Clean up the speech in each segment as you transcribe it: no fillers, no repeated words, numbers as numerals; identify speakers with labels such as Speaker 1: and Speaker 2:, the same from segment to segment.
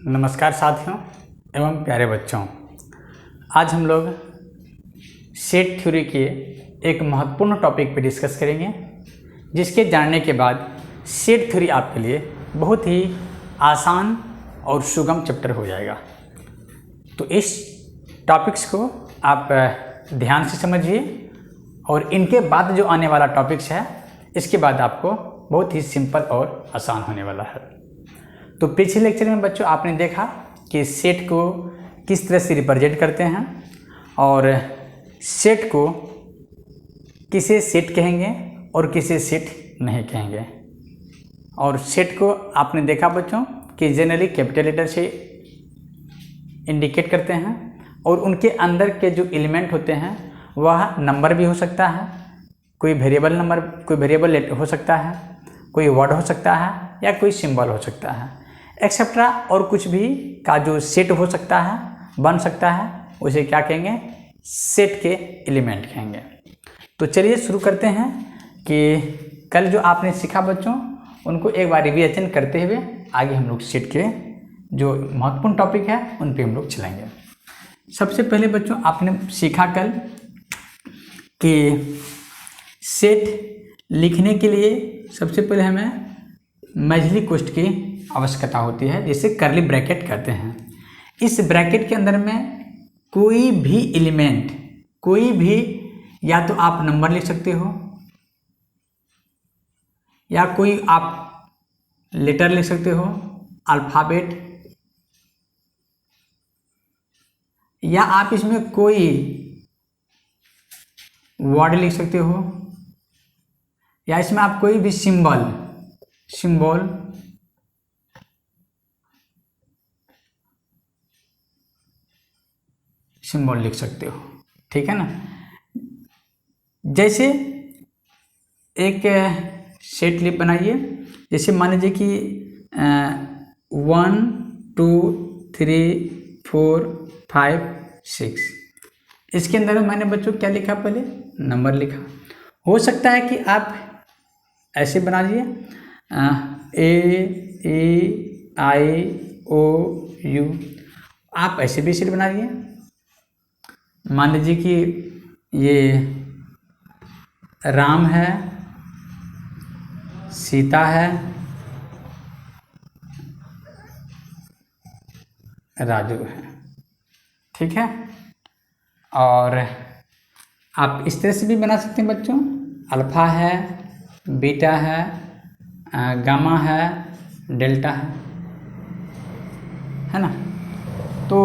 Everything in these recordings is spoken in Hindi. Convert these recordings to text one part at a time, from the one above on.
Speaker 1: नमस्कार साथियों एवं प्यारे बच्चों। आज हम लोग सेट थ्योरी के एक महत्वपूर्ण टॉपिक पर डिस्कस करेंगे, जिसके जानने के बाद सेट थ्योरी आपके लिए बहुत ही आसान और सुगम चैप्टर हो जाएगा। तो इस टॉपिक्स को आप ध्यान से समझिए और इनके बाद जो आने वाला टॉपिक्स है इसके बाद आपको बहुत ही सिंपल और आसान होने वाला है। तो पिछले लेक्चर में बच्चों आपने देखा कि सेट को किस तरह से रिप्रेजेंट करते हैं और सेट को किसे सेट कहेंगे और किसे सेट नहीं कहेंगे। और सेट को आपने देखा बच्चों कि जनरली कैपिटल लेटर से इंडिकेट करते हैं और उनके अंदर के जो एलिमेंट होते हैं वह नंबर भी हो सकता है, कोई वेरिएबल नंबर, कोई वेरिएबल हो सकता है, कोई वर्ड हो सकता है या कोई सिंबल हो सकता है एक्सेट्रा, और कुछ भी का जो सेट हो सकता है, बन सकता है, उसे क्या कहेंगे? सेट के एलिमेंट कहेंगे। तो चलिए शुरू करते हैं कि कल जो आपने सीखा बच्चों उनको एक बार रिविजन करते हुए आगे हम लोग सेट के जो महत्वपूर्ण टॉपिक है उन पे हम लोग चलेंगे। सबसे पहले बच्चों आपने सीखा कल कि सेट लिखने के लिए सबसे पहले हमें मैझली कोष्ठ की आवश्यकता होती है, जिसे करली ब्रैकेट कहते हैं। इस ब्रैकेट के अंदर में कोई भी एलिमेंट, कोई भी, या तो आप नंबर लिख सकते हो या कोई आप लेटर लिख सकते हो, अल्फ़ाबेट, या आप इसमें कोई वर्ड लिख सकते हो, या इसमें आप कोई भी सिंबल लिख सकते हो। ठीक है ना। जैसे एक सेट लिप बनाइए, जैसे मान लीजिए कि 1 2 3 4 5 6, इसके अंदर मैंने बच्चों क्या लिखा? पहले नंबर लिखा। हो सकता है कि आप ऐसे बना लीजिए A E I O U, आप ऐसे भी सेट बना लीजिए। मान लीजिए कि ये राम है, सीता है, राजू है। ठीक है। और आप इस तरह से भी बना सकते हैं बच्चों, अल्फा है, बीटा है, गामा है, डेल्टा है ना। तो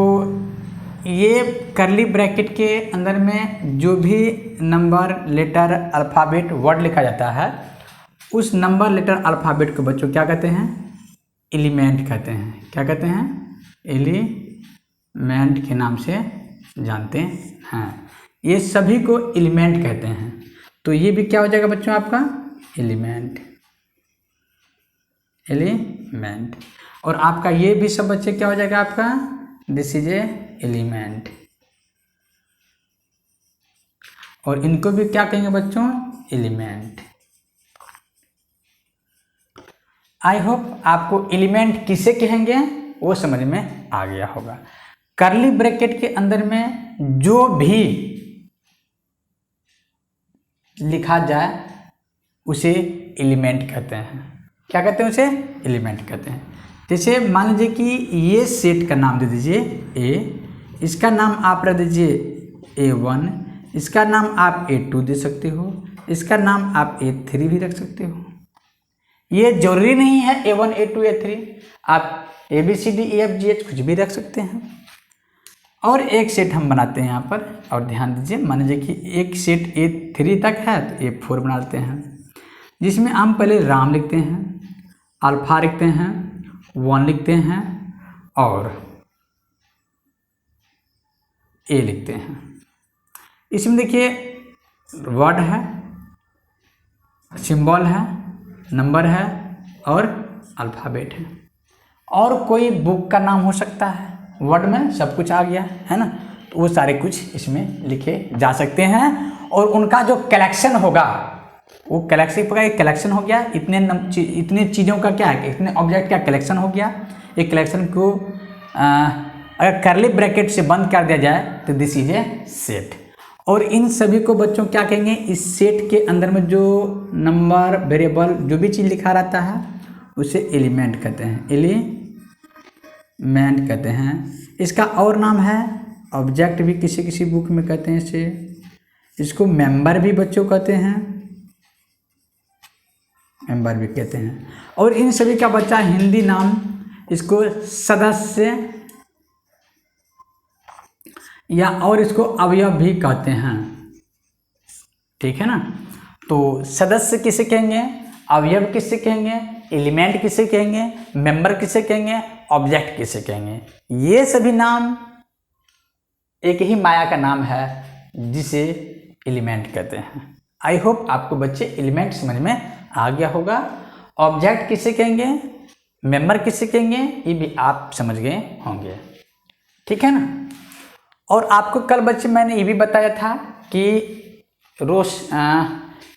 Speaker 1: ये करली ब्रैकेट के अंदर में जो भी नंबर, लेटर, अल्फ़ाबेट, वर्ड लिखा जाता है, उस नंबर, लेटर, अल्फ़ाबेट को बच्चों क्या कहते हैं? एलिमेंट कहते हैं। क्या कहते हैं? एलिमेंट के नाम से जानते हैं। ये सभी को एलिमेंट कहते हैं। तो ये भी क्या हो जाएगा बच्चों? आपका एलिमेंट। और आपका ये भी सब बच्चे क्या हो जाएगा? आपका दिस इज ए एलिमेंट। और इनको भी क्या कहेंगे बच्चों? एलिमेंट। आई होप आपको एलिमेंट किसे कहेंगे वो समझ में आ गया होगा। करली ब्रैकेट के अंदर में जो भी लिखा जाए उसे एलिमेंट कहते हैं। क्या कहते हैं? उसे एलिमेंट कहते हैं। जैसे मान लीजिए कि ये सेट का नाम दे दीजिए A, इसका नाम आप रख दीजिए A1, इसका नाम आप A2 दे सकते हो, इसका नाम आप A3 भी रख सकते हो। ये जरूरी नहीं है A1 A2 A3, आप ABCDEFGH कुछ भी रख सकते हैं। और एक सेट हम बनाते हैं यहाँ पर, और ध्यान दीजिए, मान लीजिए कि एक सेट A3 तक है तो A4 बनाते हैं, जिसमें हम पहले राम लिखते हैं, अल्फा लिखते हैं, 1 लिखते हैं और A लिखते हैं। इसमें देखिए वर्ड है, सिंबल है, नंबर है और अल्फ़ाबेट है। और कोई बुक का नाम हो सकता है, वर्ड में सब कुछ आ गया है ना, तो वो सारे कुछ इसमें लिखे जा सकते हैं। और उनका जो कलेक्शन होगा वो कलेक्शन हो गया, इतने चीज़ों का क्या है, इतने ऑब्जेक्ट का कलेक्शन हो गया। एक कलेक्शन को अगर कर्ली ब्रैकेट से बंद कर दिया जाए तो दिस इज ए सेट। और इन सभी को बच्चों क्या कहेंगे, इस सेट के अंदर में जो नंबर, वेरिएबल, जो भी चीज़ लिखा रहता है उसे एलिमेंट कहते हैं, एलिमेंट कहते हैं। इसका और नाम है ऑब्जेक्ट भी किसी किसी बुक में कहते हैं इसे, इसको मेंबर भी बच्चों कहते हैं, मेंबर भी कहते हैं। और इन सभी का बच्चा हिंदी नाम इसको सदस्य या और इसको अवयव भी कहते हैं, ठीक है ना। तो सदस्य किसे कहेंगे, अवयव किसे कहेंगे, एलिमेंट किसे कहेंगे, मेंबर किसे कहेंगे, ऑब्जेक्ट किसे कहेंगे। ये सभी नाम एक ही माया का नाम है जिसे एलिमेंट कहते हैं। आई होप आपको बच्चे एलिमेंट समझ में आ गया होगा। ऑब्जेक्ट किसे कहेंगे, मेंबर किसे कहेंगे, ये भी आप समझ गए होंगे, ठीक है ना। और आपको कल बच्चे मैंने ये भी बताया था कि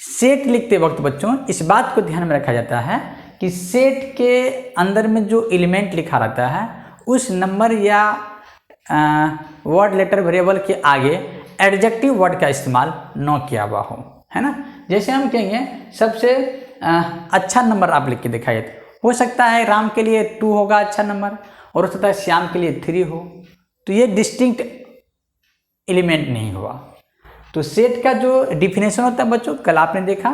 Speaker 1: सेट लिखते वक्त बच्चों इस बात को ध्यान में रखा जाता है कि सेट के अंदर में जो एलिमेंट लिखा रहता है उस नंबर या वर्ड, लेटर, वेरिएबल के आगे एडजेक्टिव वर्ड का इस्तेमाल न किया हुआ हो, है ना। जैसे हम कहेंगे सबसे अच्छा नंबर आप लिख के दिखाइए, हो सकता है राम के लिए 2 होगा अच्छा नंबर, और हो सकता है श्याम के लिए 3 हो, तो ये डिस्टिंक्ट एलिमेंट नहीं हुआ। तो सेट का जो डिफिनेशन होता है बच्चों, कल आपने देखा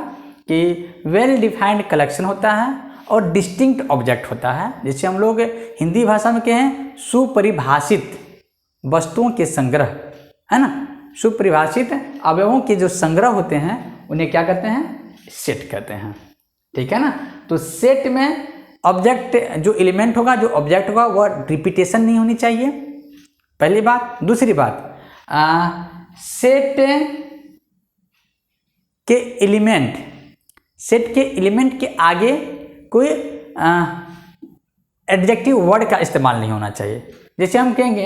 Speaker 1: कि वेल डिफाइंड कलेक्शन होता है और डिस्टिंक्ट ऑब्जेक्ट होता है। जैसे हम लोग हिंदी भाषा में कहें सुपरिभाषित वस्तुओं के संग्रह, है ना। सुपरिभाषित अवयवों के जो संग्रह होते हैं उन्हें क्या कहते हैं, सेट कहते हैं, ठीक है ना। तो सेट में ऑब्जेक्ट जो एलिमेंट होगा, जो ऑब्जेक्ट होगा, वह रिपीटेशन नहीं होनी चाहिए, पहली बात। दूसरी बात, सेट के एलिमेंट के आगे कोई एडजेक्टिव वर्ड का इस्तेमाल नहीं होना चाहिए। जैसे हम कहेंगे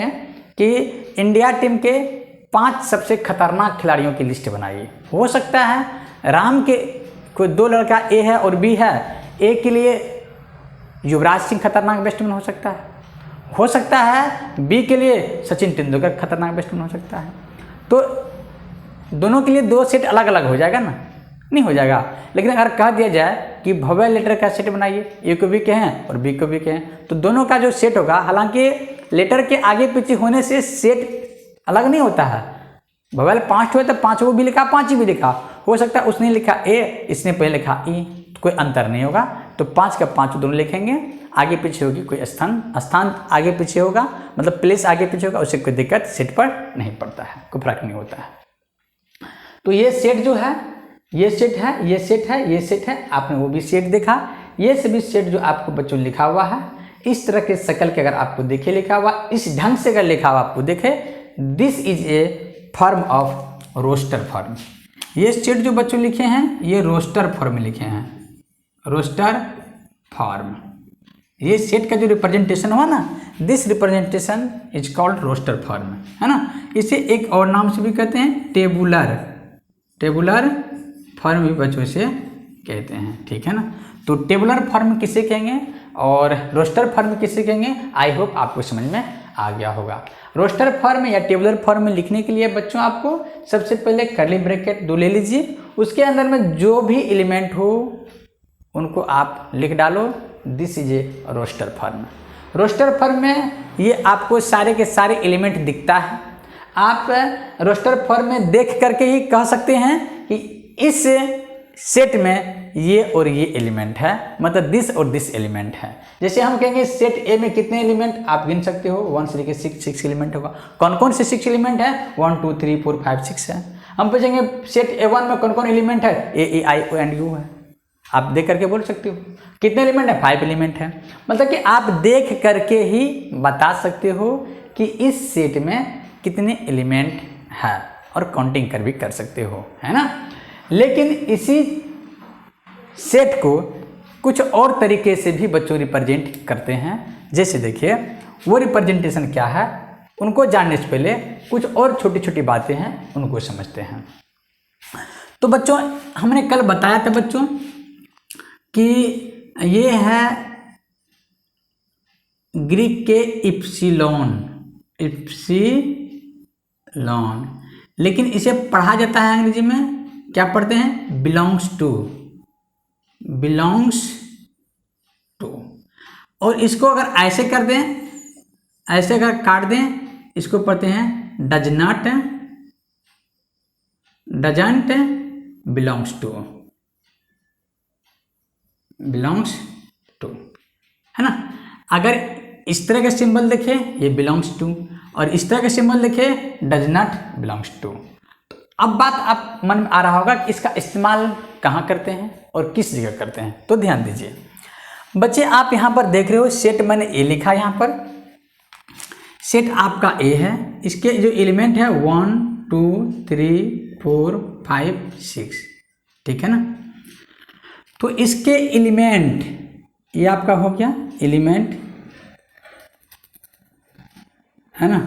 Speaker 1: कि इंडिया टीम के 5 सबसे खतरनाक खिलाड़ियों की लिस्ट बनाइए, हो सकता है राम के कोई 2 लड़का ए है और बी है, ए के लिए युवराज सिंह खतरनाक बैट्समैन हो सकता है बी के लिए सचिन तेंदुलकर खतरनाक बैट्समैन हो सकता है। तो दोनों के लिए 2 सेट अलग अलग हो जाएगा ना, नहीं हो जाएगा। लेकिन अगर कह दिया जाए कि भव्य लेटर का सेट बनाइए, ए को भी कहें और बी को भी कहें, तो दोनों का जो सेट होगा, हालांकि लेटर के आगे पीछे होने से सेट अलग नहीं होता है। भव्य 5 हुए तो 5 को भी लिखा, 5 ही भी लिखा, हो सकता है उसने लिखा ए, इसने पहले लिखा ई, तो कोई अंतर नहीं होगा। तो 5 का 5 दोनों लिखेंगे, आगे पीछे होगी कोई स्थान आगे पीछे होगा, मतलब प्लेस आगे पीछे होगा, उससे कोई दिक्कत सेट पर नहीं पड़ता है, कोई फर्क नहीं होता है। तो ये सेट जो है, ये सेट है, ये सेट है, ये सेट है, आपने वो भी सेट देखा। ये सभी सेट जो आपको बच्चों लिखा हुआ है, इस तरह के शक्ल के अगर आपको देखे लिखा हुआ, इस ढंग से अगर लिखा हुआ आपको देखे, this is a form of roster form. ये सेट जो बच्चों लिखे हैं ये रोस्टर फॉर्म में लिखे हैं, रोस्टर फॉर्म। ये सेट का जो रिप्रेजेंटेशन हुआ ना, this representation is called roster form, है ना। इसे एक और नाम से भी कहते हैं टेबुलर फॉर्म भी बच्चों से कहते हैं, ठीक है ना। तो टेबुलर फॉर्म किसे कहेंगे और रोस्टर फॉर्म किसे कहेंगे, आई होप आपको समझ में आ गया होगा। रोस्टर फॉर्म या टेबुलर फॉर्म में लिखने के लिए बच्चों आपको सबसे पहले कर्ली ब्रैकेट 2 ले लीजिए, उसके अंदर में जो भी एलिमेंट हो उनको आप लिख डालो, this is a roster form. Roster form में ये आपको सारे के सारे एलिमेंट दिखता है। आप रोस्टर फॉर्म में देख करके ही कह सकते हैं कि इस सेट में ये और ये एलिमेंट है, मतलब दिस और दिस एलिमेंट है। जैसे हम कहेंगे सेट ए में कितने एलिमेंट आप गिन सकते हो, 1 से लेकर 6 एलिमेंट होगा। कौन कौन से 6 एलिमेंट है, 1 2 3 4 5 6 है। हम पूछेंगे सेट A1 में कौन कौन एलिमेंट है, ए आई ओ एंड यू है, आप देख करके बोल सकते हो। कितने एलिमेंट है, 5 एलिमेंट है। मतलब कि आप देख करके ही बता सकते हो कि इस सेट में कितने एलिमेंट है और काउंटिंग कर भी कर सकते हो, है ना। लेकिन इसी सेट को कुछ और तरीके से भी बच्चों रिप्रेजेंट करते हैं। जैसे देखिए वो रिप्रेजेंटेशन क्या है, उनको जानने से पहले कुछ और छोटी छोटी बातें हैं उनको समझते हैं। तो बच्चों हमने कल बताया था बच्चों कि ये है ग्रीक के इप्सिलॉन, लेकिन इसे पढ़ा जाता है अंग्रेजी में क्या पढ़ते हैं, बिलोंग्स टू। और इसको अगर ऐसे कर दें, ऐसे अगर काट दें, इसको पढ़ते हैं डजंट बिलोंग्स टू, है ना। अगर इस तरह का सिंबल देखे ये बिलोंग्स टू, और इस तरह का सिंबल देखे डज नॉट बिलोंग्स टू। तो अब बात आप मन में आ रहा होगा कि इसका इस्तेमाल कहाँ करते हैं और किस जगह करते हैं। तो ध्यान दीजिए बच्चे, आप यहाँ पर देख रहे हो सेट मैंने ए लिखा है, यहाँ पर सेट आपका ए है, इसके जो एलिमेंट है 1 2 3 4 5 6, ठीक है ना। तो इसके एलिमेंट ये आपका हो गया एलिमेंट, है ना।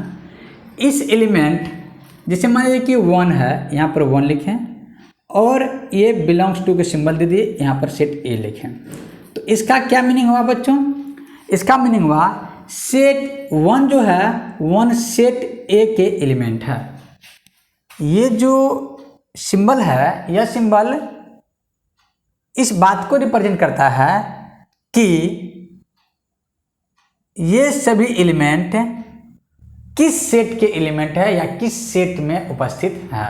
Speaker 1: इस एलिमेंट जैसे मान लीजिए कि 1 है, यहाँ पर 1 लिखें, और ये बिलोंग्स टू के सिंबल दे दिए, यहाँ पर सेट ए लिखें। तो इसका क्या मीनिंग हुआ बच्चों, इसका मीनिंग हुआ सेट 1 जो है 1 सेट ए के एलिमेंट है। ये जो सिंबल है, यह सिंबल इस बात को रिप्रेजेंट करता है कि ये सभी एलिमेंट किस सेट के एलिमेंट है या किस सेट में उपस्थित है।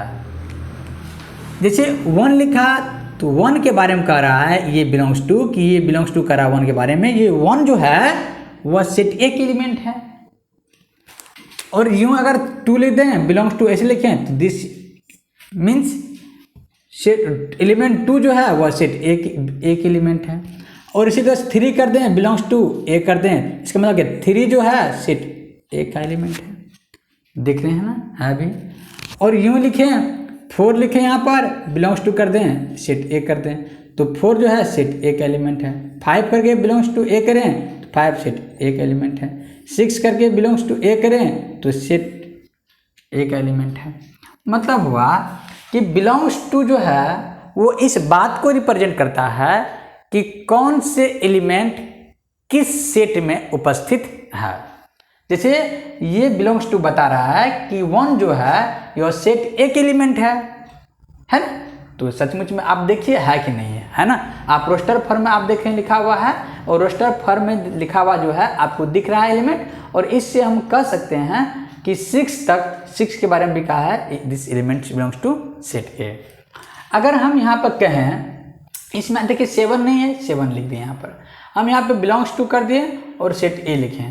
Speaker 1: जैसे 1 लिखा तो 1 के बारे में कह रहा है ये बिलोंग्स टू, कि ये बिलोंग्स टू कह रहा है 1 के बारे में, ये 1 जो है वह सेट ए के एलिमेंट है। और यूं अगर 2 लिख दें, बिलोंग्स टू ऐसे लिखें, तो दिस मीन्स सेट एलिमेंट 2 जो है वह सेट ए के एलिमेंट है। और इसी तरह 3 कर दें, बिलोंग्स टू ए कर दें, इसका मतलब क्या 3 जो है सेट ए का एलिमेंट है। देख रहे हैं ना, है भी। और यूं लिखें 4 लिखें, यहाँ पर बिलोंग्स टू कर दें, सेट ए कर दें, तो 4 जो है सेट ए का एलिमेंट है। 5 करके बिलोंग्स टू ए करें तो 5 सेट ए का एलिमेंट है। 6 करके बिलोंग्स टू ए करें तो सेट ए का एलिमेंट है। मतलब हुआ कि बिलोंग्स टू जो है वो इस बात को रिप्रेजेंट करता है कि कौन से एलिमेंट किस सेट में उपस्थित है। जैसे ये बिलोंग्स टू बता रहा है कि 1 जो है यह सेट ए के एलिमेंट है ना। तो सचमुच में आप देखिए है कि नहीं है ना। आप रोस्टर फॉर्म में आप देखें लिखा हुआ है, और रोस्टर फॉर्म में लिखा हुआ जो है आपको दिख रहा है एलिमेंट, और इससे हम कह सकते हैं कि 6 के बारे में भी कहा है this element belongs to set A. अगर हम यहाँ पर कहें, इसमें देखिए 7 नहीं है, 7 लिख दिए यहाँ पर, हम यहाँ पे बिलोंग्स टू कर दिए और सेट ए लिखे,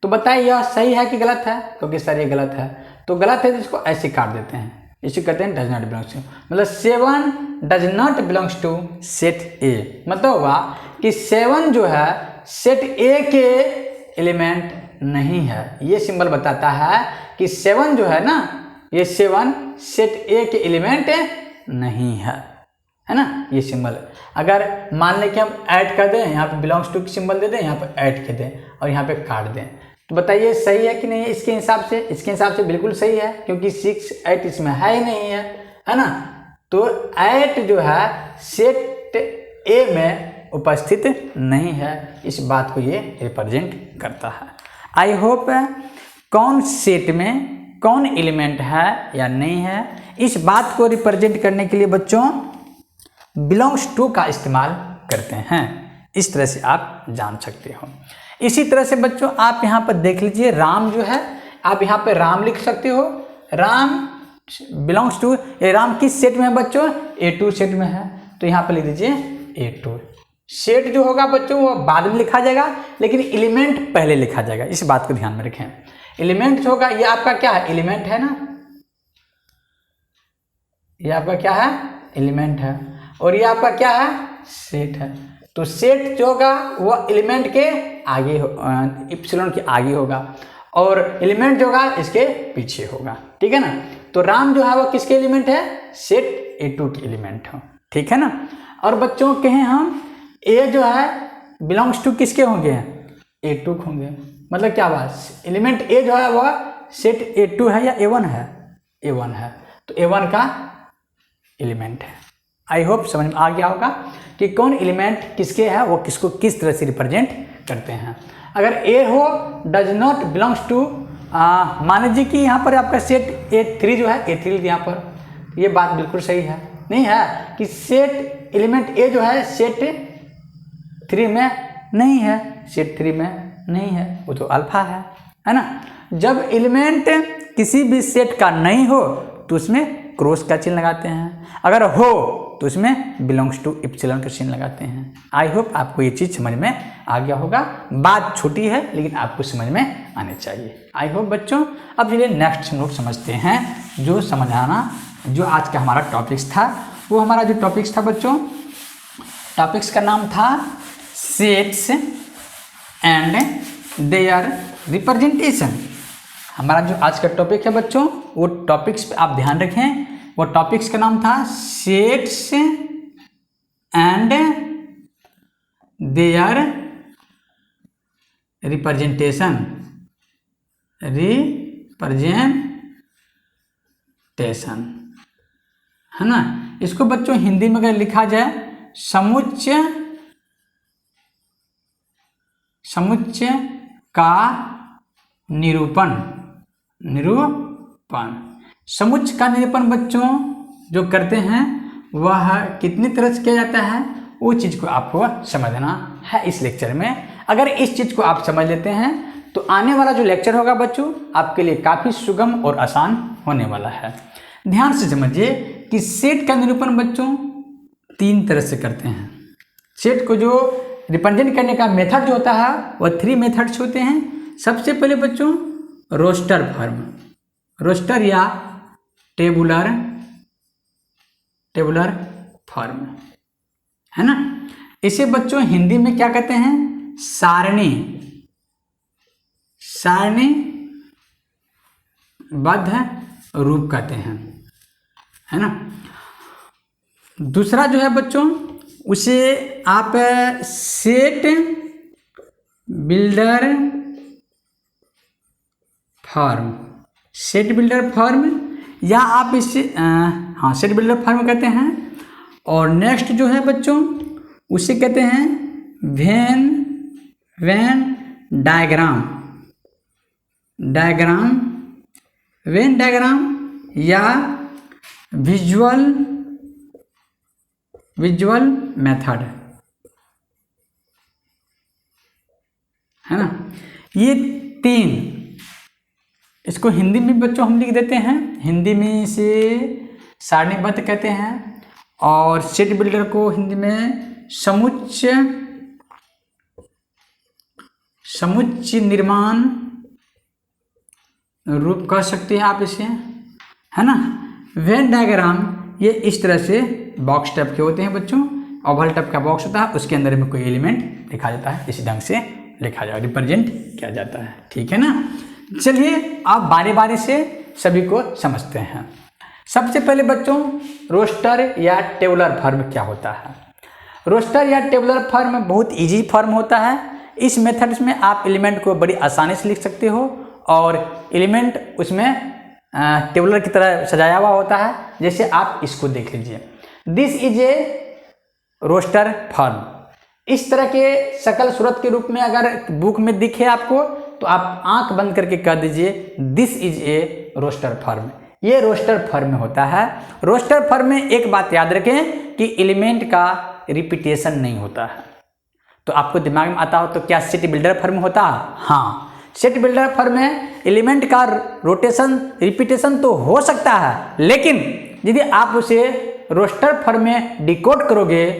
Speaker 1: तो बताइए यह सही है कि गलत है। क्योंकि सर ये गलत है, तो गलत है तो इसको ऐसे काट देते हैं, इसे कहते हैं डज नॉट बिलोंग्स टू। मतलब 7 does not belongs to set A. मतलब हुआ कि 7 जो है सेट ए के एलिमेंट नहीं है। ये सिंबल बताता है कि 7 जो है ना, ये 7 सेट ए के एलिमेंट नहीं है ना। ये सिंबल अगर मान लें कि हम ऐड कर दें, यहाँ पे बिलोंग्स टू की सिंबल दे दें, यहाँ पे ऐड कर दें और यहाँ पे काट दें, तो बताइए सही है कि नहीं है। इसके हिसाब से, इसके हिसाब से बिल्कुल सही है, क्योंकि 6 8 इसमें है ही नहीं है ना। तो 8 जो है सेट ए में उपस्थित नहीं है, इस बात को ये रिप्रेजेंट करता है। आई होप कौन सेट में कौन एलिमेंट है या नहीं है, इस बात को रिप्रेजेंट करने के लिए बच्चों बिलोंग्स टू का इस्तेमाल करते हैं। इस तरह से आप जान सकते हो। इसी तरह से बच्चों आप यहाँ पर देख लीजिए, राम जो है आप यहाँ पे राम लिख सकते हो। राम बिलोंग्स टू, ये राम किस सेट में है बच्चों, A2 सेट में है, तो यहाँ पे लिख दीजिए A2। सेट जो होगा बच्चों वो बाद में लिखा जाएगा, लेकिन एलिमेंट पहले लिखा जाएगा, इस बात को ध्यान में रखें। एलिमेंट जो होगा ये आपका क्या है, एलिमेंट है ना, ये आपका क्या है, एलिमेंट है, और ये आपका क्या है, सेट है। तो सेट जो होगा वो एलिमेंट के आगे इप्सिलॉन के आगे होगा, और एलिमेंट जो होगा इसके पीछे होगा, ठीक है ना। तो राम जो है वो किसके एलिमेंट है, सेट A2 के एलिमेंट हो, ठीक है ना। और बच्चों कहें हम ए जो है बिलोंग्स टू किसके होंगे, A2 होंगे। मतलब क्या बात, एलिमेंट ए जो है वह सेट A2 है या A1 है, A1 है, तो A1 का एलिमेंट है। आई होप समझ में आ गया होगा कि कौन एलिमेंट किसके है, वो किसको किस तरह से रिप्रेजेंट करते हैं। अगर ए हो डज नॉट बिलोंग्स टू, मान लीजिए कि यहाँ पर आपका सेट A3 जो है A3 यहाँ पर, ये बात बिल्कुल सही है, नहीं है कि सेट एलिमेंट ए जो है सेट 3 में नहीं है, सेट 3 में नहीं है, वो तो अल्फा है ना। जब एलिमेंट किसी भी सेट का नहीं हो तो उसमें क्रॉस का चिन्ह लगाते हैं, अगर हो तो उसमें बिलोंग्स टू इप्सिलॉन का चिन्ह लगाते हैं। आई होप आपको ये चीज़ समझ में आ गया होगा। बात छोटी है लेकिन आपको समझ में आनी चाहिए। आई होप बच्चों। अब चलिए नेक्स्ट हम लोग समझते हैं जो समझाना, जो आज का हमारा टॉपिक्स था, वो हमारा जो टॉपिक्स था बच्चों, टॉपिक्स का नाम था सेट्स एंड देयर रिप्रेजेंटेशन। हमारा जो आज का टॉपिक है बच्चों, वो टॉपिक्स पे आप ध्यान रखें। वो टॉपिक्स का नाम था सेट्स एंड देयर रिप्रेजेंटेशन, है ना। इसको बच्चों हिंदी में अगर लिखा जाए समुच्चय का निरूपण। समुच्चय का निरूपण बच्चों जो करते हैं वह कितनी तरह से किया जाता है, वो चीज़ को आपको समझना है इस लेक्चर में। अगर इस चीज़ को आप समझ लेते हैं तो आने वाला जो लेक्चर होगा बच्चों आपके लिए काफ़ी सुगम और आसान होने वाला है। ध्यान से समझिए कि सेट का निरूपण बच्चों 3 तरह से करते हैं। सेट को जो रिप्रेजेंट करने का मेथड जो होता है वह 3 मेथड्स होते हैं। सबसे पहले बच्चों रोस्टर फॉर्म, रोस्टर या टेबुलर फॉर्म, है ना। इसे बच्चों हिंदी में क्या कहते हैं, सारणीबद्ध रूप कहते हैं, है ना। दूसरा जो है बच्चों उसे आप सेट बिल्डर फॉर्म या आप इसे सेट बिल्डर फॉर्म कहते हैं। और नेक्स्ट जो है बच्चों उसे कहते हैं वेन डायग्राम या विजुअल मेथड, है ना। ये 3 इसको हिंदी में बच्चों हम लिख देते हैं, हिंदी में इसे सारणीबद्ध कहते हैं और सेट बिल्डर को हिंदी में समुच्चय निर्माण रूप कह सकते हैं आप इसे, है ना। वेन डायग्राम ये इस तरह से बॉक्स टाइप के होते हैं बच्चों, ओवल टाइप का बॉक्स होता है, उसके अंदर में कोई एलिमेंट लिखा जाता है, इसी ढंग से लिखा जाए, रिप्रेजेंट किया जाता है, ठीक है ना। चलिए आप बारी बारी से सभी को समझते हैं। सबसे पहले बच्चों रोस्टर या टेबुलर फॉर्म क्या होता है। रोस्टर या टेबुलर फॉर्म बहुत इजी फॉर्म होता है। इस मेथड्स में आप एलिमेंट को बड़ी आसानी से लिख सकते हो और एलिमेंट उसमें टेबुलर की तरह सजाया हुआ होता है। जैसे आप इसको देख लीजिए, this is a roster form. इस तरह के शकल सूरत के रूप में अगर बुक में दिखे आपको तो आप आंख बंद करके कह दीजिए this is a roster form. ये रोस्टर फॉर्म में होता है। रोस्टर फॉर्म में एक बात याद रखें कि एलिमेंट का रिपीटेशन नहीं होता है। तो आपको दिमाग में आता हो तो क्या सेट बिल्डर फॉर्म होता है? हाँ, सेट बिल्डर फॉर्म में एलिमेंट का रोटेशन रिपीटेशन तो हो सकता है, लेकिन यदि आप उसे रोस्टर फॉर्म में डिकोड करोगे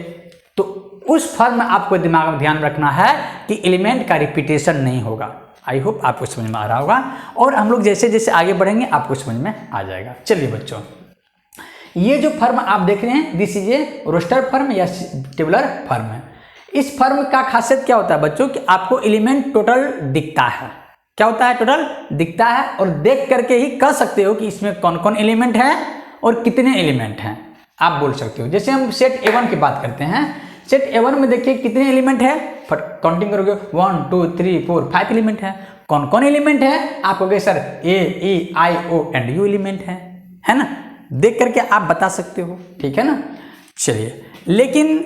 Speaker 1: तो उस फॉर्म में आपको दिमाग में ध्यान रखना है कि एलिमेंट का रिपीटेशन नहीं होगा। आई होप आपको समझ में आ रहा होगा और हम लोग जैसे जैसे आगे बढ़ेंगे आपको समझ में आ जाएगा। चलिए बच्चों, ये जो फॉर्म आप देख रहे हैं this is a roster form या टेबुलर फॉर्म है। इस फॉर्म का खासियत क्या होता है बच्चों कि आपको एलिमेंट टोटल दिखता है। क्या होता है? टोटल दिखता है और देख करके ही कह सकते हो कि इसमें कौन कौन एलिमेंट है और कितने एलिमेंट हैं, आप बोल सकते हो। जैसे हम सेट A1 की बात करते हैं, सेट A1 में देखिए कितने एलिमेंट है, काउंटिंग करोगे 1 2 3 4 5 एलिमेंट है। कौन कौन एलिमेंट है? आप कहोगे sir A E I O and U element है ना। देख करके आप बता सकते हो, ठीक है ना। चलिए, लेकिन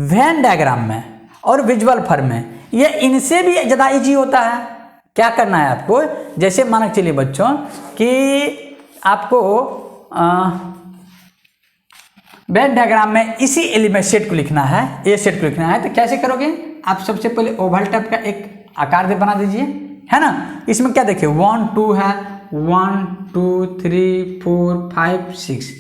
Speaker 1: वेन डायग्राम में और विजुअल फॉर्म में ये इनसे भी ज़्यादा ईजी होता है। क्या करना है आपको, जैसे माना चलिए बच्चों कि आपको वेन डायग्राम में इसी एलिमेंट सेट को लिखना है, ए सेट को लिखना है, तो कैसे करोगे आप? सबसे पहले ओवल टाइप का एक आकार दे बना दीजिए, है ना। इसमें क्या देखिए 1 2 है, 1 2 3 4 5 6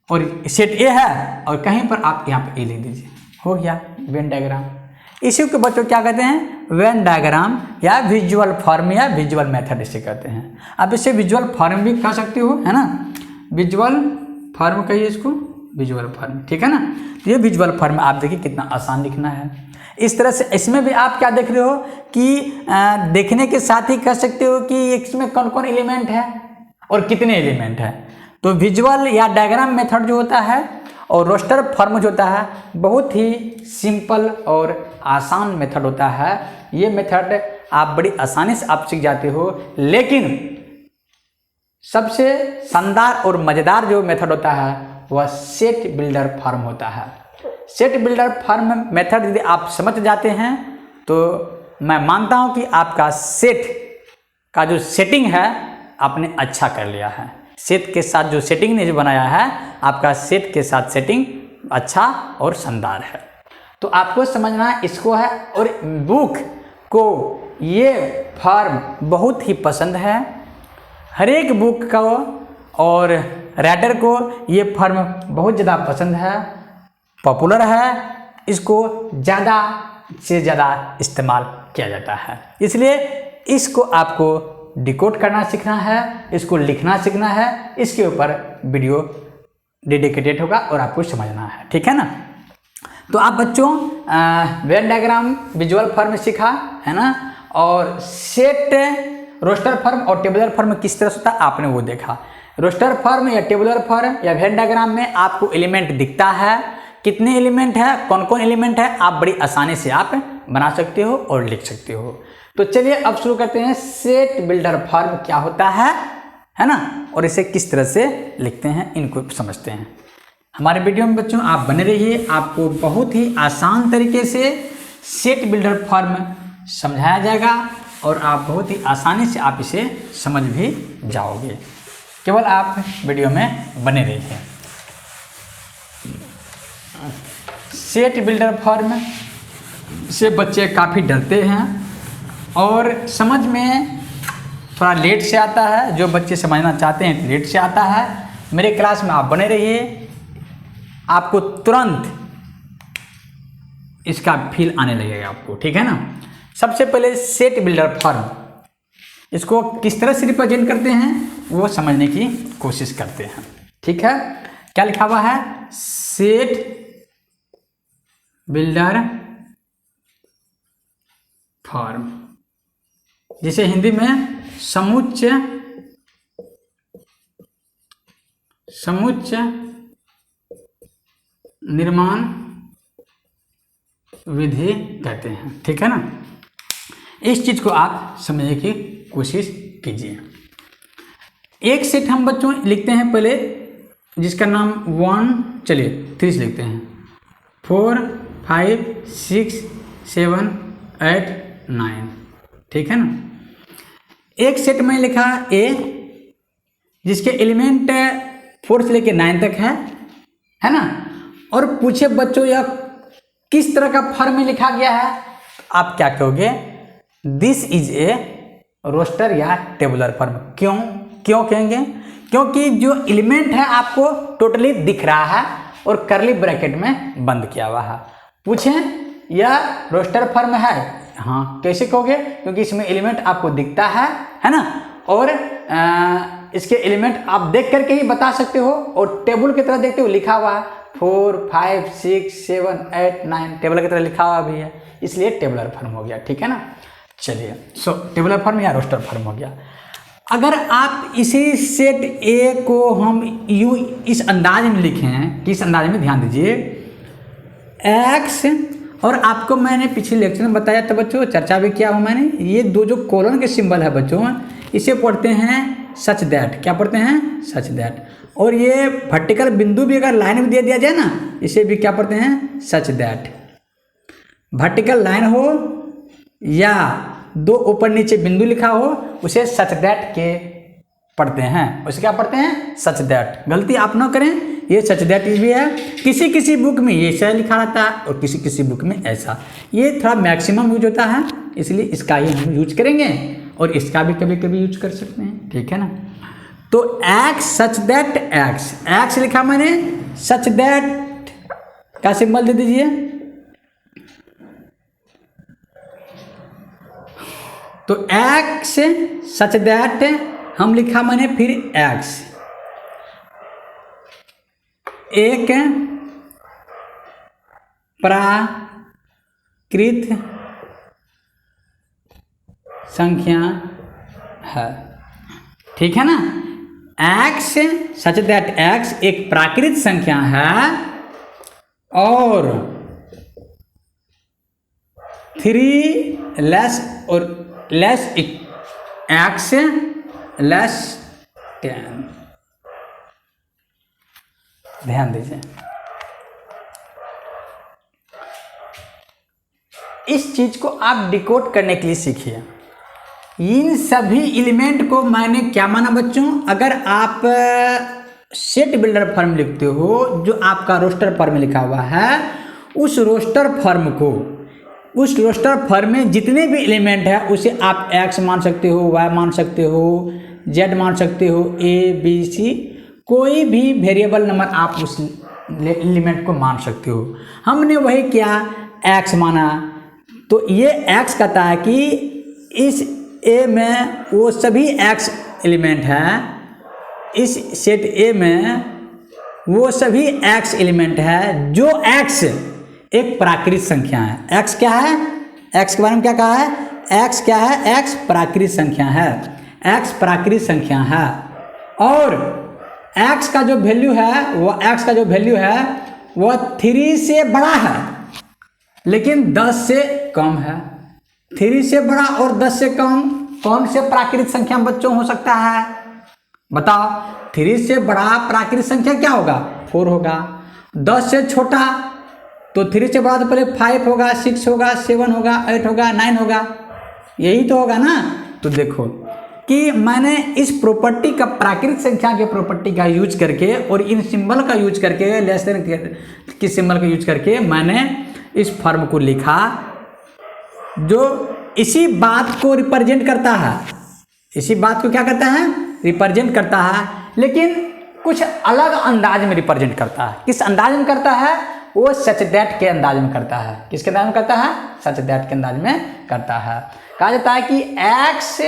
Speaker 1: और सेट ए है और कहीं पर आप यहाँ पे ए लिख दीजिए, हो गया वेन डायग्राम। इसी को बच्चों क्या कहते हैं, वेन डायग्राम या विजुअल फॉर्म या विजुअल मेथड इसे कहते हैं। आप इसे विजुअल फॉर्म भी कह सकते हो, है ना, विजुअल फॉर्म कहिए इसको, विजुअल फॉर्म, ठीक है ना। तो ये विजुअल फॉर्म आप देखिए कितना आसान लिखना है। इस तरह से इसमें भी आप क्या देख रहे हो कि देखने के साथ ही कह सकते हो कि इसमें कौन कौन एलिमेंट है और कितने एलिमेंट है। तो विजुअल या डायग्राम मेथड जो होता है और रोस्टर फॉर्म जो होता है बहुत ही सिंपल और आसान मेथड होता है। ये मेथड आप बड़ी आसानी से आप सीख जाते हो, लेकिन सबसे शानदार और मज़ेदार जो मेथड होता है वह सेट बिल्डर फॉर्म होता है। सेट बिल्डर फॉर्म मेथड यदि आप समझ जाते हैं तो मैं मानता हूं कि आपका सेट का जो सेटिंग है आपने अच्छा कर लिया है। सेट के साथ जो सेटिंग ने जो बनाया है, आपका सेट के साथ सेटिंग अच्छा और शानदार है। तो आपको समझना इसको है। और बुक को ये फॉर्म बहुत ही पसंद है, हर एक बुक का और राइटर को ये फॉर्म बहुत ज़्यादा पसंद है, पॉपुलर है, इसको ज़्यादा से ज़्यादा इस्तेमाल किया जाता है। इसलिए इसको आपको डिकोड करना सीखना है, इसको लिखना सीखना है, इसके ऊपर वीडियो डेडिकेटेड होगा और आपको समझना है, ठीक है ना। तो आप बच्चों वेन डायग्राम विजुअल फॉर्म सीखा है ना, और सेट रोस्टर फॉर्म और टेबुलर फॉर्म किस तरह से होता है आपने वो देखा। रोस्टर फॉर्म या टेबुलर फॉर्म या वेन डायग्राम में आपको एलिमेंट दिखता है, कितने एलिमेंट है, कौन कौन एलिमेंट है, आप बड़ी आसानी से आप बना सकते हो और लिख सकते हो। तो चलिए अब शुरू करते हैं, सेट बिल्डर फॉर्म क्या होता है ना, और इसे किस तरह से लिखते हैं इनको समझते हैं। हमारे वीडियो में बच्चों आप बने रहिए, आपको बहुत ही आसान तरीके से सेट बिल्डर फॉर्म समझाया जाएगा और आप बहुत ही आसानी से आप इसे समझ भी जाओगे। केवल आप वीडियो में बने रहिए। सेट बिल्डर फॉर्म से बच्चे काफ़ी डरते हैं और समझ में थोड़ा लेट से आता है। जो बच्चे समझना चाहते हैं लेट से आता है। मेरे क्लास में आप बने रहिए, आपको तुरंत इसका फील आने लगेगा आपको, ठीक है ना। सबसे पहले सेट बिल्डर फॉर्म, इसको किस तरह से रिप्रेजेंट करते हैं वो समझने की कोशिश करते हैं, ठीक है। क्या लिखा हुआ है, सेट बिल्डर फॉर्म, जिसे हिंदी में समुच्चय निर्माण विधि कहते हैं, ठीक है ना। इस चीज को आप समझने की कोशिश कीजिए। एक सेट हम बच्चों लिखते हैं पहले, जिसका नाम 1, चलिए 3 से लिखते हैं, 4 5 6 7 8 9, ठीक है ना। एक सेट में लिखा ए, जिसके एलिमेंट 4 से लेकर 9 तक है ना। और पूछे बच्चों यह किस तरह का फॉर्म में लिखा गया है, आप क्या कहोगे, दिस इज ए रोस्टर या टेबुलर फॉर्म। क्यों कहेंगे, क्योंकि जो एलिमेंट है आपको टोटली दिख रहा है और करली ब्रैकेट में बंद किया हुआ है। पूछें यह रोस्टर फॉर्म है, हाँ कैसे कहोगे, क्योंकि इसमें एलिमेंट आपको दिखता है ना, और इसके एलिमेंट आप देख करके ही बता सकते हो और टेबल की तरह देखते हो लिखा हुआ है 4 5 6 7 8 9, टेबल की तरह लिखा हुआ भी है, इसलिए टेबुलर फॉर्म हो गया, ठीक है ना। चलिए टेबुलर फॉर्म या रोस्टर फॉर्म हो गया। अगर आप इसी सेट ए को हम इस अंदाज में लिखें, किस अंदाज में, ध्यान दीजिए, एक्स, और आपको मैंने पिछले लेक्चर में बताया था बच्चों, चर्चा भी किया हूँ मैंने, ये दो जो कोलन के सिंबल है बच्चों, इसे पढ़ते हैं सच दैट। क्या पढ़ते हैं, सच दैट। और ये वर्टिकल बिंदु भी अगर लाइन में दे दिया जाए ना, इसे भी क्या पढ़ते हैं, सच दैट। वर्टिकल लाइन हो या दो ऊपर नीचे बिंदु लिखा हो उसे सच दैट के पढ़ते हैं, उसे क्या पढ़ते हैं? Such that. गलती आप ना करें, ये सच दैट भी है। किसी किसी बुक में ये ऐसा लिखा रहता है और किसी किसी बुक में ऐसा, ये थोड़ा मैक्सिमम यूज होता है, इसलिए इसका ही हम यूज करेंगे और इसका भी कभी कभी यूज कर सकते हैं, ठीक है ना। तो x such that x, x लिखा मैंने, सच दैट का सिंबल दे दीजिए। तो एक्स सच दैट हम लिखा मैंने, फिर एक्स एक प्राकृत संख्या है, ठीक है ना। एक्स सच दैट एक्स एक प्राकृत संख्या है और 3 लेस और लेस एक्स लेस 10। ध्यान दीजिए, इस चीज को आप डिकोड करने के लिए सीखिए। इन सभी एलिमेंट को मैंने क्या माना बच्चों? अगर आप सेट बिल्डर फॉर्म लिखते हो, जो आपका रोस्टर फॉर्म लिखा हुआ है, उस रोस्टर फॉर्म को, उस रोस्टर फॉर्म में जितने भी एलिमेंट है उसे आप एक्स मान सकते हो, वाई मान सकते हो, जेड मान सकते हो, ए बी सी, कोई भी वेरिएबल नंबर आप उस एलिमेंट को मान सकते हो। हमने वही क्या, एक्स माना। तो ये एक्स कहता है कि इस ए में वो सभी एक्स एलिमेंट हैं, इस सेट ए में वो सभी एक्स एलिमेंट है, जो एक्स एक प्राकृत संख्या है। एक्स क्या है? एक्स के बारे में क्या कहा है? एक्स क्या है? एक्स प्राकृत संख्या है, एक्स प्राकृत संख्या है। और एक्स का जो वैल्यू है, वो एक्स का जो वैल्यू है वह 3 से बड़ा है लेकिन 10 से कम है। 3 से बड़ा और 10 से कम कौन से प्राकृत संख्या बच्चों हो सकता है? बताओ। 3 से बड़ा प्राकृत संख्या क्या होगा? 4 होगा। 10 से छोटा, तो 3 से बड़ा तो पहले 5 होगा, 6 होगा, 7 होगा, 8 होगा, 9 होगा, यही तो होगा ना। तो देखो कि मैंने इस प्रॉपर्टी का, प्राकृत संख्या के प्रॉपर्टी का यूज करके और इन सिंबल का यूज करके, लेस देन किस सिंबल का यूज करके मैंने इस फॉर्म को लिखा, जो इसी बात को रिप्रेजेंट करता है। इसी बात को क्या करता है? रिप्रेजेंट करता है, लेकिन कुछ अलग अंदाज में रिप्रेजेंट करता है। किस अंदाज में करता है? वो सच दैट के अंदाज में करता है। किसके अंदाज में करता है? सच दैट के अंदाज में करता है। कहा जाता है कि एक्स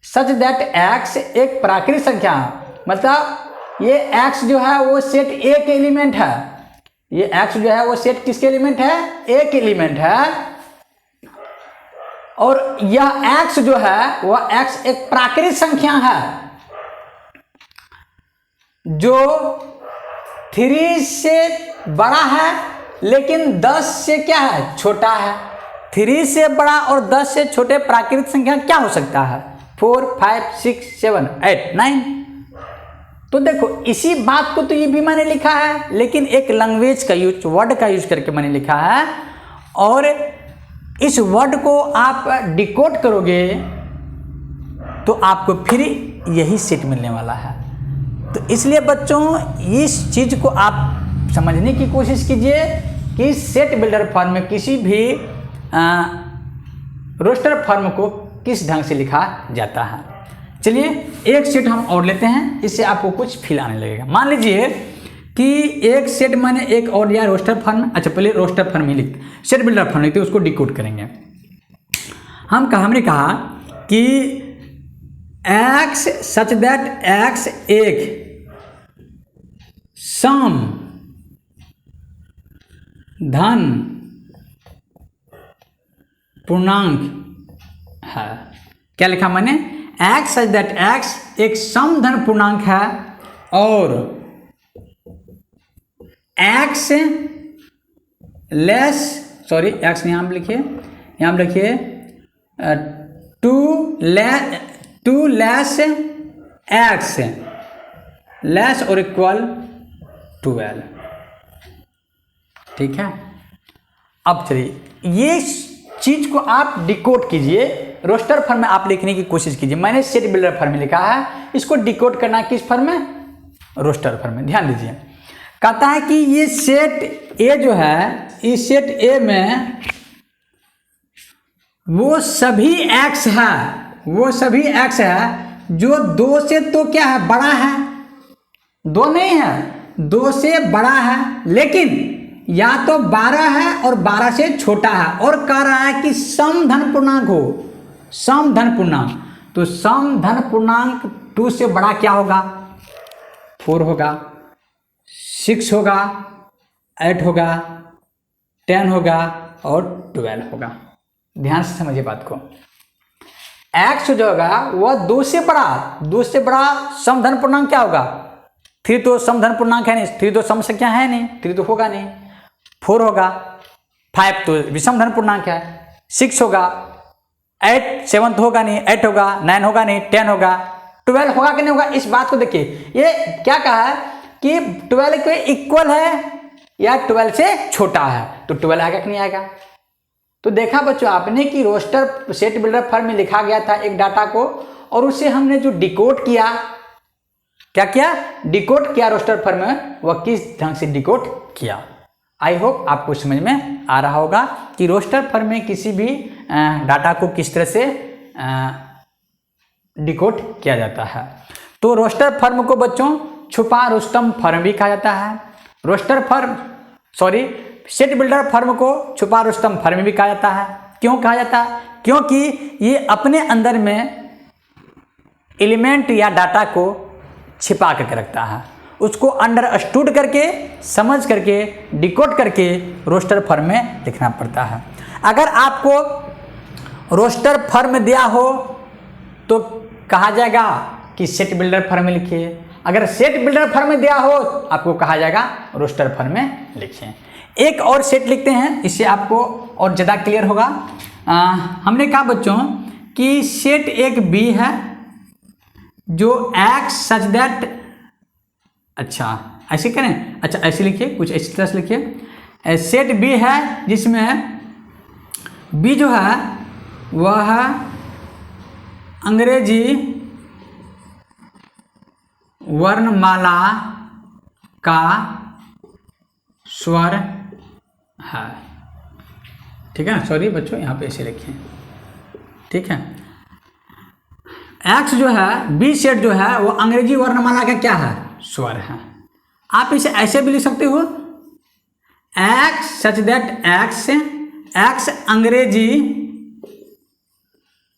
Speaker 1: सच दैट एक्स एक प्राकृत संख्या है, मतलब ये एक्स जो है वो सेट ए के एलिमेंट है। ये एक्स जो है वो सेट किसके एलिमेंट है? ए के एलिमेंट है। और यह एक्स जो है वह एक्स एक प्राकृत संख्या है जो 3 से बड़ा है लेकिन 10 से क्या है? छोटा है। 3 से बड़ा और 10 से छोटे प्राकृत संख्या क्या हो सकता है? 4, 5, 6, 7, 8, 9। तो देखो इसी बात को तो ये भी मैंने लिखा है, लेकिन एक लैंग्वेज का यूज, वर्ड का यूज करके मैंने लिखा है। और इस वर्ड को आप डिकोड करोगे तो आपको फिर यही सेट मिलने वाला है। तो इसलिए बच्चों इस चीज को आप समझने की कोशिश कीजिए कि सेट बिल्डर फॉर्म में किसी भी रोस्टर फॉर्म को किस ढंग से लिखा जाता है। चलिए एक सेट हम और लेते हैं, इससे आपको कुछ फील आने लगेगा। मान लीजिए कि एक सेट मैंने एक और लिया रोस्टर फॉर्म। अच्छा पहले रोस्टर फॉर्म ही लिखते, सेट बिल्डर फॉर्म लिखते, उसको डिकोड करेंगे। हमने कहा कि एक्स सच दैट एक्स एक सम धन पूर्णांक है। क्या लिखा मैंने? एक्स सच दैट एक्स एक सम धन पूर्णांक है और एक्स लेस, सॉरी एक्स यहाँ पे लिखिए, यहाँ पे लिखिए 2 लेस एक्स लेस और इक्वल 12। ठीक है। अब चलिए ये चीज को आप डिकोड कीजिए, रोस्टर फॉर्म में आप लिखने की कोशिश कीजिए। मैंने सेट बिल्डर फॉर्म में लिखा है, इसको डिकोड करना किस फॉर्म में, रोस्टर फॉर्म में। ध्यान दीजिए, कहता है कि ये सेट ए जो है, इस सेट ए में वो सभी एक्स है, वो सभी एक्स है जो 2 से तो क्या है, बड़ा है, 2 नहीं है, 2 से बड़ा है, लेकिन या तो 12 है और 12 से छोटा है, और कह रहा है कि सम धन पूर्णांक हो, सम धन पूर्णांक। तो सम धन पूर्णांक 2 से बड़ा क्या होगा, 4 होगा, 6 होगा, 8 होगा, 10 होगा और 12 होगा। ध्यान से समझिए बात को। x जो होगा वह 2 से बड़ा, 2 से बड़ा सम धन पूर्णांक क्या होगा, 3 तो सम धन पूर्णांक है नहीं, 3 तो सम संख्या है नहीं, 3 तो होगा नहीं, 4 होगा, 5 तो विषम धन पूर्णांक है, 6 होगा, 8 7 तो होगा नहीं, 8 होगा, 9 होगा नहीं, 10 होगा, 12 होगा कि नहीं होगा। इस बात को देखिए, ये क्या कहा है कि 12 के इक्वल है या 12 से छोटा है, तो 12 आएगा कि नहीं आएगा। तो देखा बच्चों आपने कि रोस्टर सेट बिल्डर फॉर्म में लिखा गया था एक डाटा को, और उसे हमने जो डिकोड किया, क्या किया, डिकोड किया रोस्टर फॉर्म में, वह किस ढंग से डिकोड किया। आई होप आपको समझ में आ रहा होगा कि रोस्टर फॉर्म में किसी भी डाटा को किस तरह से डिकोड किया जाता है। तो रोस्टर फॉर्म को बच्चों छुपा रुस्तम फॉर्म भी कहा जाता है। Roster form set builder form को छुपा रुस्तम फॉर्म भी कहा जाता है। क्यों कहा जाता है, क्योंकि ये अपने अंदर में एलिमेंट या डाटा को छिपा करके रखता है, उसको अंडरस्टूड करके, समझ करके, डिकोड करके रोस्टर फॉर्म में लिखना पड़ता है। अगर आपको रोस्टर फॉर्म दिया हो तो कहा जाएगा कि सेट बिल्डर फॉर्म में लिखिए, अगर सेट बिल्डर फॉर्म में दिया हो आपको कहा जाएगा रोस्टर फॉर्म में लिखिए। एक और सेट लिखते हैं, इससे आपको और ज़्यादा क्लियर होगा। हमने कहा बच्चों कि सेट एक बी है जो एक्स सच दैट, अच्छा ऐसे करें, अच्छा ऐसे लिखिए, कुछ इस तरह से लिखिए। सेट बी है जिसमें बी जो है वह अंग्रेजी वर्णमाला का स्वर है। ठीक है ना, सॉरी बच्चों यहाँ पे ऐसे लिखिए, ठीक है। एक्स जो है, बी सेट जो है वो अंग्रेजी वर्णमाला का क्या है, स्वर है। आप इसे ऐसे भी लिख सकते हो, एक्स सच दैट एक्स अंग्रेजी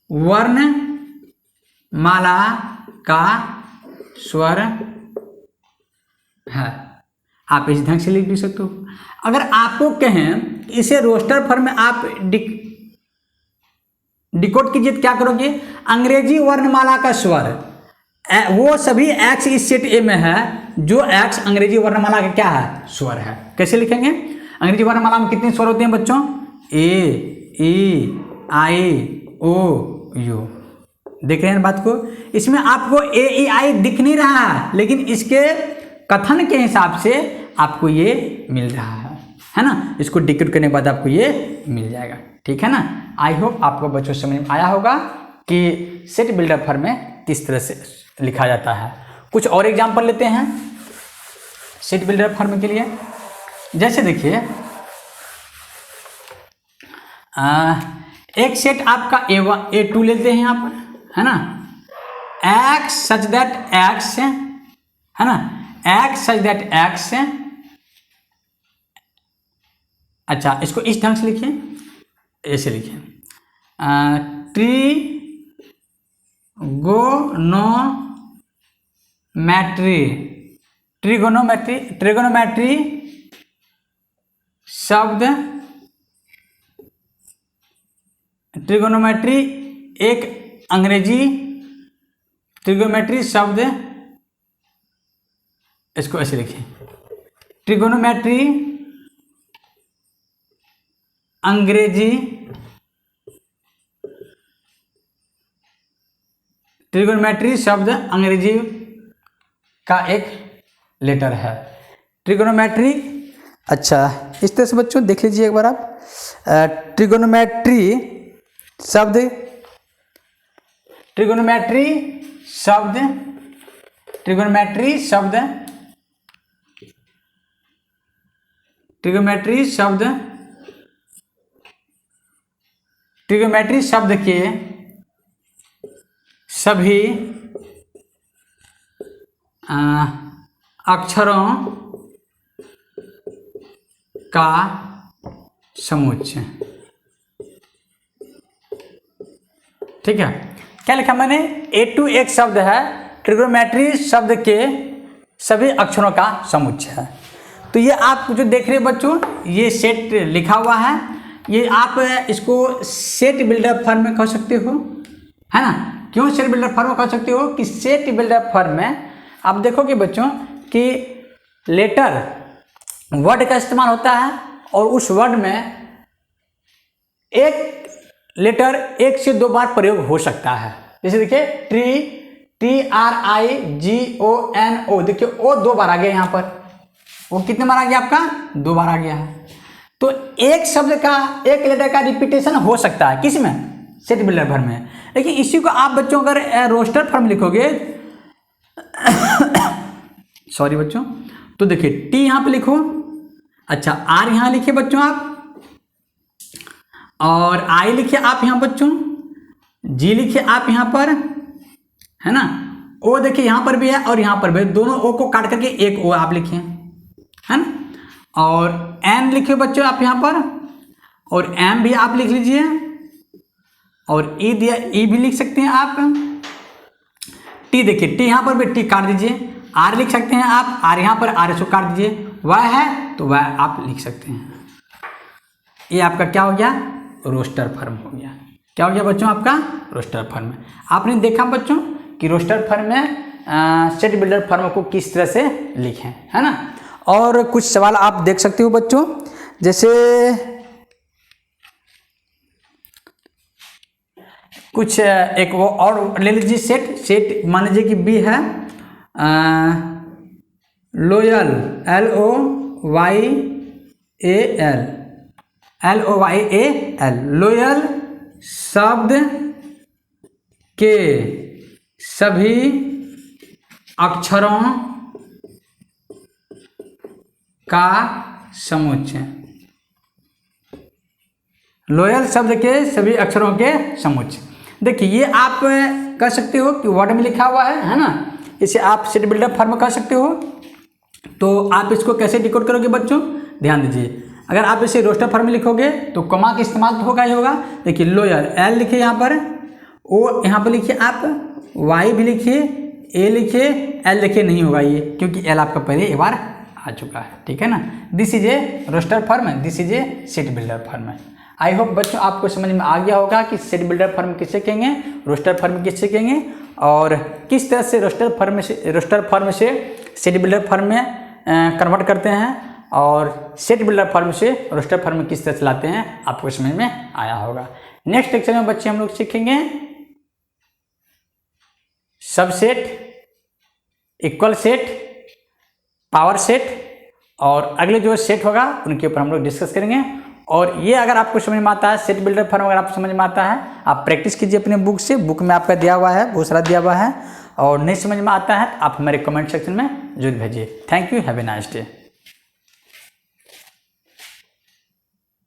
Speaker 1: वर्णमाला का स्वर है। आप इस ढंग से लिख भी सकते हो। अगर आपको कहें इसे रोस्टर फॉर्म में आप डिकोड कीजिए तो क्या करोगे, अंग्रेजी वर्णमाला का स्वर, वो सभी एक्स इस सेट ए में है जो एक्स अंग्रेजी वर्णमाला का क्या है, स्वर है। कैसे लिखेंगे, अंग्रेजी वर्णमाला में कितने स्वर होते हैं बच्चों, ए, ई, आई, ओ, यू। देख रहे हैं बात को, इसमें आपको ए, ई, आई दिख नहीं रहा है, लेकिन इसके कथन के हिसाब से आपको ये मिल रहा है ना। इसको डिकोड करने के बाद आपको ये मिल जाएगा, ठीक है ना। आई होप आपको बच्चों समझ में आया होगा कि सेट बिल्डर फॉर्म में किस तरह से लिखा जाता है। कुछ और एग्जांपल लेते हैं सेट बिल्डर फॉर्म के लिए। जैसे देखिए, एक सेट आपका A1 A2 लेते हैं यहाँ पर, है ना, एक्स सच दैट एक्स है ना, एक्स सच दैट एक्स। अच्छा इसको इस ढंग से लिखिए, ऐसे लिखिए, ट्रिगोनोमेट्री शब्द, ट्रिगोनोमेट्री एक अंग्रेजी ट्रिगोनोमेट्री शब्द, इसको ऐसे लिखिए, ट्रिगोनोमेट्री अंग्रेजी ट्रिगोनोमेट्री शब्द अंग्रेजी का एक लेटर है। ट्रिगोनोमेट्री अच्छा, इस तरह से बच्चों देख लीजिए एक बार आप। ट्रिगोनोमेट्री शब्द, ट्रिगोनोमेट्री शब्द, ट्रिगोनोमेट्री शब्द, ट्रिगोनोमेट्री शब्द, ट्रिगोनोमेट्री शब्द के सभी अक्षरों का समुच्चय। ठीक है, क्या लिखा मैंने? A2 एक शब्द है, ट्रिगोनोमेट्री शब्द के सभी अक्षरों का समुच्चय है। तो ये आप जो देख रहे हैं बच्चों, ये सेट लिखा हुआ है, ये आप इसको सेट बिल्डर फॉर्म में कह सकते हो, है ना। क्यों सेट बिल्डर फॉर्म में कह सकते हो? कि सेट बिल्डर फॉर्म में आप देखोगे बच्चों कि लेटर वर्ड का इस्तेमाल होता है और उस वर्ड में एक लेटर एक से दो बार प्रयोग हो सकता है। जैसे देखिए TRIGONO, देखिए ओ दो बार आ गया यहाँ पर, वो कितने बार आ गया आपका? दो बार आ गया है। तो एक शब्द का, एक लेटर का रिपीटेशन हो सकता है किसमें? सेट बिल्डर फॉर्म में। लेकिन इसी को आप बच्चों अगर रोस्टर फॉर्म लिखोगे सॉरी बच्चों, तो देखिए टी यहाँ पे लिखो, अच्छा आर यहाँ लिखिए बच्चों आप, और आई लिखिए आप यहाँ बच्चों, जी लिखिए आप यहाँ पर, है ना। ओ देखिए यहाँ पर भी है और यहाँ पर भी, दोनों ओ को काट करके एक ओ आप लिखिए, है ना। और एन लिखिए बच्चों आप यहाँ पर, और एम भी आप लिख लीजिए, और ई दिया, ई भी लिख सकते हैं आप। टी देखिए, टी यहाँ पर भी टी काट दीजिए, आर लिख सकते हैं आप, आर यहाँ पर आर इसको काट दीजिए, वाई है तो वाई आप लिख सकते हैं। ये आपका क्या हो गया? रोस्टर फॉर्म हो गया। क्या हो गया बच्चों? आपका रोस्टर फॉर्म। आपने देखा बच्चों कि रोस्टर फॉर्म में सेट बिल्डर फॉर्म को किस तरह से लिखें, है ना। और कुछ सवाल आप देख सकते हो बच्चों, जैसे कुछ एक वो और ले लीजिए सेट, सेट मान लीजिए कि बी है, लोयल LOYAL, लोयल शब्द के सभी अक्षरों का समुच्चय। लोयल शब्द के सभी अक्षरों के समुच्चय। देखिए ये आप कह सकते हो कि वर्ड में लिखा हुआ है ना, इसे आप सेट बिल्डर फॉर्म में कह सकते हो। तो आप इसको कैसे डिकोड करोगे बच्चों? ध्यान दीजिए, अगर आप इसे रोस्टर फॉर्म में लिखोगे तो कॉमा का इस्तेमाल तो होगा ही होगा। देखिए लोयल, एल लिखिए यहाँ पर, ओ यहाँ पर लिखिए आप, वाई भी लिखिए, ए लिखिए, एल लिखिए नहीं होगा ये, क्योंकि एल आपका पहले एक बार आ चुका है, ठीक है ना। This is a roster form, this is a set builder form. I hope बच्चों आपको समझ में आ गया होगा कि सेट बिल्डर फॉर्म किससे कहेंगे, रोस्टर फॉर्म किससे कहेंगे, और किस तरह से रोस्टर फॉर्म से सेट बिल्डर फॉर्म में कन्वर्ट करते हैं, और सेट बिल्डर फॉर्म से रोस्टर फॉर्म में किस तरह से लाते हैं, आपको समझ में आया होगा। नेक्स्ट लेक्चर में बच्चे हम लोग सीखेंगे subset, equal set, power set, और अगले जो सेट होगा उनके ऊपर हम लोग डिस्कस करेंगे। और ये अगर आपको समझ में आता है, सेट बिल्डर फॉर्म अगर आपको समझ में आता है, आप प्रैक्टिस कीजिए अपने बुक से, बुक में आपका दिया हुआ है, बहुत सारा दिया हुआ है। और नहीं समझ में आता है आप हमारे कमेंट सेक्शन में जरूर भेजिए। Thank you, have a nice day.